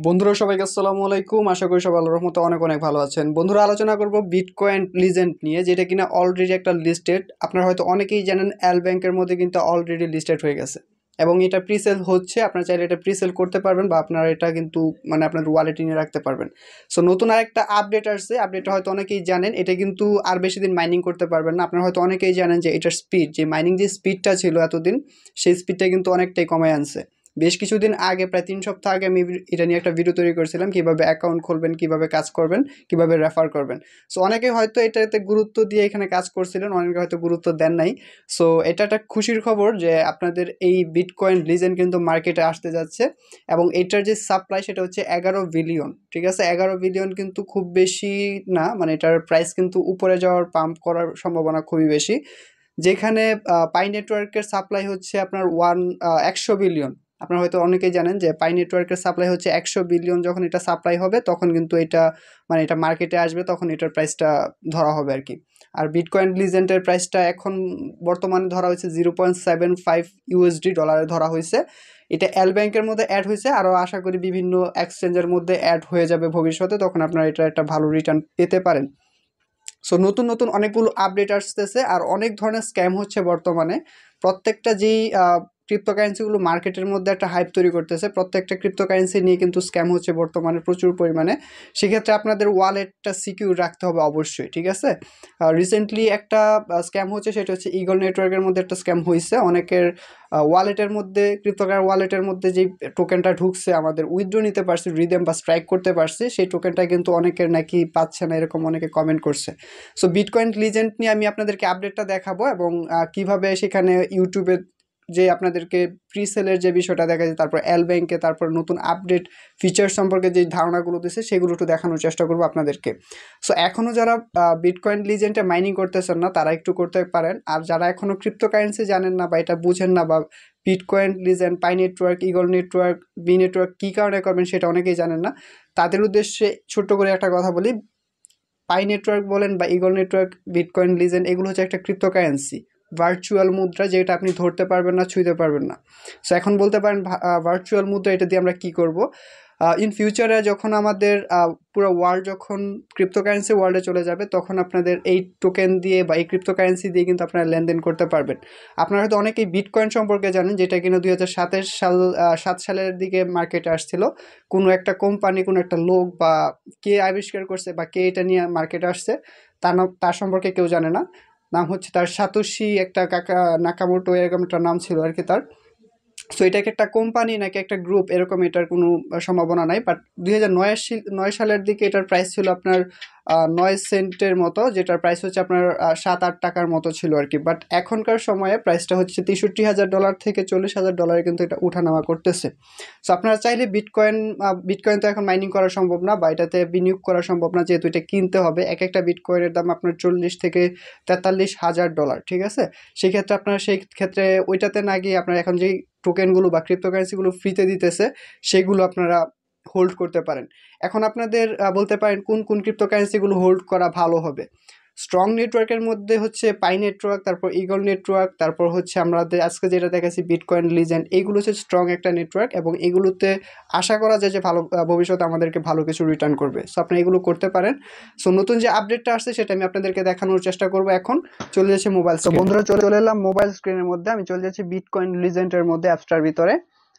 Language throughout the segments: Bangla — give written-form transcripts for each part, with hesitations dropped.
বন্ধুরা সবাইকে আসসালামু আলাইকুম। আশা করি সবাই আল্লাহর রহমতে অনেক অনেক ভালো আছেন। বন্ধুরা আলোচনা করব বিটকয়েন লিজেন্ড নিয়ে, যেটা কিনা অলরেডি একটা লিস্টেড। আপনারা হয়তো অনেকেই জানেন এল ব্যাংকের মধ্যে কিন্তু অলরেডি লিস্টেড হয়ে গেছে এবং এটা প্রিসেল হচ্ছে। আপনারা চাইলে এটা প্রিসেল করতে পারবেন বা আপনারা এটা কিন্তু মানে আপনাদের ওয়ালেটে নিয়ে রাখতে পারবেন। সো নতুন আরেকটা আপডেট আসছে, আপডেটটা হয়তো অনেকেই জানেন। এটা কিন্তু আর বেশি দিন মাইনিং করতে পারবেন না। আপনারা হয়তো অনেকেই জানেন যে এটার স্পিড, যে মাইনিং যে স্পিডটা ছিল এতদিন, সেই স্পিডটা কিন্তু অনেকটাই কমে আনছে। বেশ কিছুদিন আগে, প্রায় 3 সপ্তাহ আগে আমি এটা নিয়ে একটা ভিডিও তৈরি করেছিলাম, কিভাবে অ্যাকাউন্ট খুলবেন, কিভাবে কাজ করবেন, কিভাবে রেফার করবেন। সো অনেকে হয়তো এটাতে গুরুত্ব দিয়ে এখানে কাজ করছিলেন, অনেকে হয়তো গুরুত্ব দেন নাই। সো এটা একটা খুশির খবর যে আপনাদের এই বিটকয়েন লিজেন্ড কিন্তু মার্কেটে আসতে যাচ্ছে এবং এটার যে সাপ্লাই সেটা হচ্ছে 11 বিলিয়ন। ঠিক আছে, 11 বিলিয়ন কিন্তু খুব বেশি না, মানে এটার প্রাইস কিন্তু উপরে যাওয়ার, পাম্প করার সম্ভাবনা খুবই বেশি। যেখানে পাই নেটওয়ার্কের সাপ্লাই হচ্ছে আপনার 100 বিলিয়ন। আপনারা হয়তো অনেকেই জানেন যে পাই নেটওয়ার্কের সাপ্লাই হচ্ছে 100 বিলিয়ন। যখন এটা সাপ্লাই হবে তখন কিন্তু এটা মানে এটা মার্কেটে আসবে, তখন এটার প্রাইসটা ধরা হবে আর কি। আর বিটকয়েন লিজেন্ডের প্রাইসটা এখন বর্তমানে ধরা হয়েছে 0.75 ডলারে ধরা হয়েছে। এটা এল ব্যাংকের মধ্যে অ্যাড হয়েছে, আরও আশা করি বিভিন্ন এক্সচেঞ্জের মধ্যে অ্যাড হয়ে যাবে ভবিষ্যতে, তখন আপনারা এটা একটা ভালো রিটার্ন পেতে পারেন। সো নতুন নতুন অনেকগুলো আপডেট আসতেছে আর অনেক ধরনের স্ক্যাম হচ্ছে বর্তমানে। প্রত্যেকটা যেই ক্রিপ্টোকারেন্সিগুলো মার্কেটের মধ্যে একটা হাইপ তৈরি করতেছে, প্রত্যেকটা ক্রিপ্টোকারেন্সি নিয়ে কিন্তু স্ক্যাম হচ্ছে বর্তমানে প্রচুর পরিমাণে। সেক্ষেত্রে আপনাদের ওয়ালেটটা সিকিউর রাখতে হবে অবশ্যই। ঠিক আছে, রিসেন্টলি একটা স্ক্যাম হচ্ছে, সেটা হচ্ছে ইগল নেটওয়ার্কের মধ্যে একটা স্ক্যাম হয়েছে। অনেকের ওয়ালেটের মধ্যে, ক্রিপ্টোকার ওয়ালেটের মধ্যে যেই টোকেনটা ঢুকছে, আমাদের উইথড্র নিতে পারছি, রিদেম বা স্ট্রাইক করতে পারছি, সেই টোকেনটা কিন্তু অনেকের নাকি পাচ্ছে না, এরকম অনেকে কমেন্ট করছে। সো বিটকয়েন লিজেন্ড নিয়ে আমি আপনাদেরকে আপডেটটা দেখাবো এবং কিভাবে সেখানে ইউটিউবে যে আপনাদেরকে প্রি সেলের যে বিষয়টা দেখা যায়, তারপর এল ব্যাংকে, তারপর নতুন আপডেট ফিচার সম্পর্কে যে ধারণাগুলো দিচ্ছে সেগুলো একটু দেখানোর চেষ্টা করবো আপনাদেরকে। সো এখনও যারা বিটকয়েন লিজেন্ডে মাইনিং করতেছেন না তারা একটু করতে পারেন, আর যারা এখনও ক্রিপ্টোকারেন্সি জানেন না বা এটা বুঝেন না, বা bitcoin legend, pi network, eagle network, B network কী কারণে করবেন সেটা অনেকেই জানেন না, তাদের উদ্দেশ্যে ছোট্ট করে একটা কথা বলি। পাই নেটওয়ার্ক বলেন বা ইগল নেটওয়ার্ক, বিটকয়েন লিজেন্ড, এগুলো হচ্ছে একটা ক্রিপ্টোকারেন্সি, ভার্চুয়াল মুদ্রা, যেটা আপনি ধরতে পারবেন না, ছুঁতে পারবেন না। সো এখন বলতে পারেন ভার্চুয়াল মুদ্রা, এটা দিয়ে আমরা কি করব? ইন ফিউচারে যখন আমাদের পুরো ওয়ার্ল্ড যখন ক্রিপ্টোকারেন্সি ওয়ার্ল্ডে চলে যাবে, তখন আপনাদের এই টোকেন দিয়ে বা এই ক্রিপ্টোকারেন্সি দিয়ে কিন্তু আপনারা লেনদেন করতে পারবেন। আপনারা হয়তো অনেকেই বিটকয়েন সম্পর্কে জানেন, যেটা কিনা 2007 সালের দিকে মার্কেটে আসছিল। কোনো একটা কোম্পানি, কোনো একটা লোক বা কে আবিষ্কার করছে বা কে এটা নিয়ে মার্কেটে আসছে, তার নাম, তার সম্পর্কে কেউ জানে না। নাম হচ্ছে তার সাতোশি একটা কাকা নাকামোটো, এরকম একটা নাম ছিল আর কি তার। সো এটাকে একটা কোম্পানি নাকি একটা গ্রুপ, এরকম এটার কোনো সম্ভাবনা নাই। বাট 2009 সালের দিকে এটার প্রাইস ছিল আপনার 9 সেন্টের মতো, যেটার প্রাইস হচ্ছে আপনার 7-8 টাকার মতো ছিল আর কি। বাট এখনকার সময়ে প্রাইসটা হচ্ছে $63,000 থেকে $40,000 কিন্তু এটা উঠানামা করতেছে। সো আপনারা চাইলে বিটকয়েন তো এখন মাইনিং করা সম্ভব না বা এটাতে বিনিয়োগ করা সম্ভব না, যেহেতু এটা কিনতে হবে। এক একটা বিটকয়েনের দাম আপনার $40,000 থেকে $43,000। ঠিক আছে, সেক্ষেত্রে আপনারা সেই ক্ষেত্রে ওইটাতে না গিয়ে আপনারা এখন যেই টোকেনগুলো বা ক্রিপ্টোকারেন্সিগুলো ফ্রিতে দিতেছে সেগুলো আপনারা হোল্ড করতে পারেন। এখন আপনাদের বলতে পারেন কোন কোন ক্রিপ্টোকারেন্সিগুলো হোল্ড করা ভালো হবে। স্ট্রং নেটওয়ার্কের মধ্যে হচ্ছে পাই নেটওয়ার্ক, তারপর ইগল নেটওয়ার্ক, তারপর হচ্ছে আমাদের আজকে যেটা দেখাচ্ছি বিটকয়েন লিজেন্ড, এইগুলো হচ্ছে স্ট্রং একটা নেটওয়ার্ক এবং এগুলোতে আশা করা যায় যে ভালো ভবিষ্যতে আমাদেরকে ভালো কিছু রিটার্ন করবে। সো আপনি এগুলো করতে পারেন। সো নতুন যে আপডেটটা আসছে সেটা আমি আপনাদেরকে দেখানোর চেষ্টা করবো। এখন চলে যাচ্ছে মোবাইল, তো বন্ধুরা চলে এলাম মোবাইল স্ক্রিনের মধ্যে। আমি চলে যাচ্ছি বিটকয়েন লিজেন্ডের মধ্যে, অ্যাপসটার ভিতরে।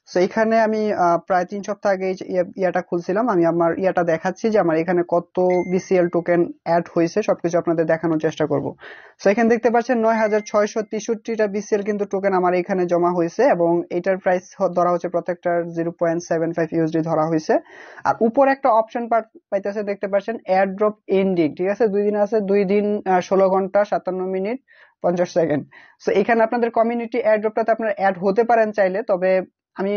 সো এখানে আমি প্রায় 3 সপ্তাহ আগে ইয়াটা খুলছিলাম। আমি আমার ইয়াটা দেখাচ্ছি যে আমার এখানে কত বিসিএল টোকেন অ্যাড হয়েছে, সবকিছু আপনাদের দেখানোর চেষ্টা করব। সো এখানে দেখতে পাচ্ছেন 9,663টা বিসিএল কিন্তু টোকেন আমার এখানে জমা হয়েছে এবং এটার প্রাইস ধরা হচ্ছে প্রত্যেকটার 0.75 ধরা হয়েছে। আর উপরে একটা অপশন পাইতেছে, দেখতে পাচ্ছেন এয়ার ড্রপ এন্ডিং। ঠিক আছে, 2 দিন আছে, 2 দিন 16 ঘন্টা 57 মিনিট 50 সেকেন্ড। সো এখানে আপনাদের কমিউনিটি এয়ারড্রপটাতে আপনারা অ্যাড হতে পারেন চাইলে, তবে আমি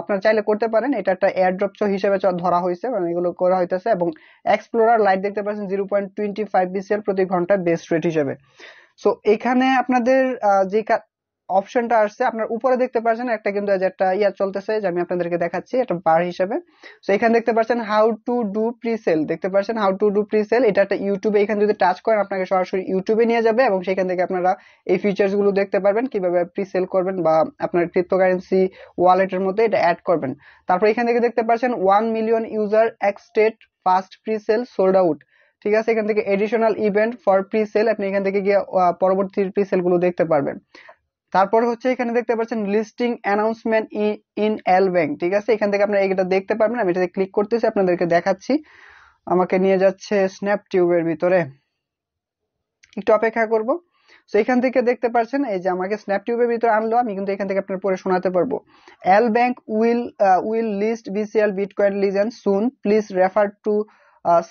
আপনারা চাইলে করতে পারেন। এটা একটা এয়ারড্রপ হিসেবে ধরা হয়েছে, মানে এগুলো করা হইতেছে। এবং এক্সপ্লোরার লাইট দেখতে পাচ্ছেন 0.25 বিসিএল প্রতি ঘন্টা বেস রেট হিসেবে। সো এখানে আপনাদের যে অপশনটা আসছে আপনার উপরে দেখতে পাচ্ছেন একটা কিন্তু একটা ইয়া চলতেছে যে আমি আপনাদেরকে দেখাচ্ছি একটা বার হিসেবে। তো এখানে দেখতে পাচ্ছেন হাউ টু ডু প্রিসেল, দেখতে পাচ্ছেন হাউ টু ডু প্রিসেল, এটা একটা ইউটিউবে, এখানে যদি টাচ করেন আপনাকে সরাসরি ইউটিউবে নিয়ে যাবে এবং সেখান থেকে আপনারা এই ফিচার্স গুলো দেখতে পারবেন কিভাবে প্রিসেল করবেন বা আপনার ক্রিপ্টোকারেন্সি ওয়ালেটের মধ্যে এটা অ্যাড করবেন। তারপর এখান থেকে দেখতে পাচ্ছেন 1 million user exceeded first presale sold out, ঠিক আছে। এখান থেকে এডিশনাল ইভেন্ট ফর প্রিসেল, আপনি এখান থেকে গিয়ে পরবর্তী প্রিসেল গুলো দেখতে পারবেন। তারপর হচ্ছে এখানে দেখতে পাচ্ছেন লিস্টিং অ্যানাউন্সমেন্ট ইন LBank, ঠিক আছে। এখান থেকে আপনারা এটা দেখতে পারবেন। আমি এটাতে ক্লিক করতেছি, আপনাদেরকে দেখাচ্ছি। আমাকে নিয়ে যাচ্ছে স্ন্যাপটিউবের ভিতরে, একটু অপেক্ষা করব। তো এখান থেকে দেখতে পাচ্ছেন এই যে আমাকে স্ন্যাপটিউবের ভিতরে আনলো, আমি কিন্তু এখান থেকে আপনার পরে শোনাতে পারবো। LBank will list BCL Bitcoin legend soon. Please refer to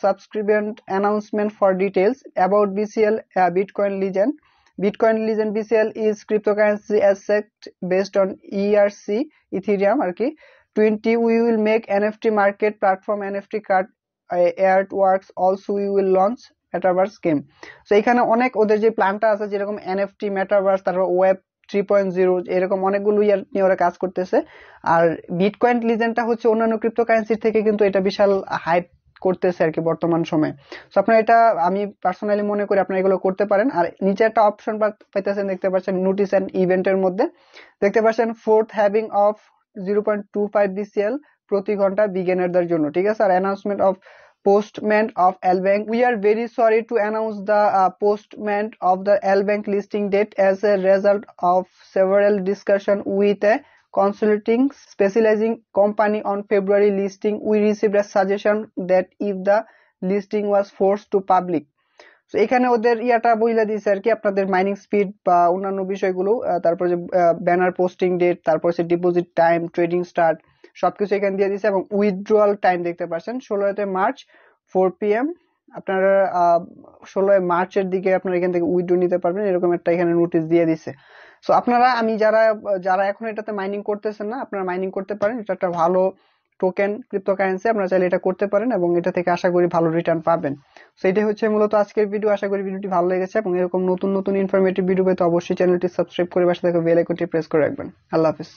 subscribent announcement for details about BCL Bitcoin legend. Bitcoin legend BCL is cryptocurrency asset based on ERC Ethereum আর কি 20. We will make NFT market platform NFT card artworks. Also we will launch metaverse game. তো এখানে অনেক ওদের যে প্ল্যানটা আছে যেরকম এনএফটি, মেটাভার্স, তারপর ওয়েব 3.0 এরকম অনেকগুলো ইয়ার নিয়ে ওরা কাজ করতেছে। আর বিটকয়েন লিজেন্ডটা হচ্ছে অন্যান্য ক্রিপ্টোকারেন্সির থেকে কিন্তু এটা বিশাল হাইপ করতেছে আর কি বর্তমান সময়ে। তো আপনারা এটা, আমি পার্সোনালি মনে করি আপনারা এগুলো করতে পারেন। আর নিচে একটা অপশন পাইতেছেন, দেখতে পাচ্ছেন নোটিস এন্ড ইভেন্টের মধ্যে দেখতে পাচ্ছেন ফোর্থ হ্যাভিং অফ 0.25 BCL প্রতি ঘন্টা বিগিনারদের জন্য, ঠিক আছে। আর announcement of postment of LBank. We are very sorry to announce the postment of the LBank listing date as a result of several discussion with a consulting specializing company on February listing. We received a suggestion that if the listing was forced to public. তো এখানে ওদের ইয়াটা বইলা দিয়েছে আর কি আপনাদের মাইনিং স্পিড বা অন্যান্য বিষয়গুলো, তারপর যে ব্যানার পোস্টিং ডেট, তারপর হচ্ছে ডিপোজিট টাইম, ট্রেডিং স্টার্ট, সবকিছু এখানে দিয়ে দিয়েছে। এবং উইথড্রয়াল টাইম দেখতে পাচ্ছেন 16 মার্চ 4 PM। আপনারা 16 মার্চের দিকে আপনারা এখান থেকে উইথড্র নিতে পারবেন, এরকম একটা এখানে নোটিশ দিয়ে দিছে। সো আপনারা, আমি যারা এখন এটাতে মাইনিং করতেছেন না, আপনারা মাইনিং করতে পারেন। এটা একটা ভালো টোকেন ক্রিপ্টোকারেন্সি, আপনারা চাইলে এটা করতে পারেন এবং এটা থেকে আশা করি ভালো রিটার্ন পাবেন। সো এটাই হচ্ছে মূলত আজকের ভিডিও। আশা করি ভিডিওটি ভালো লেগেছে এবং এরকম নতুন নতুন ইনফরমেটিভ ভিডিও পেতে অবশ্যই চ্যানেলটি সাবস্ক্রাইব করে পাশে থাকা বেল আইকনটি প্রেস করে রাখবেন। আল্লাহ হাফেজ।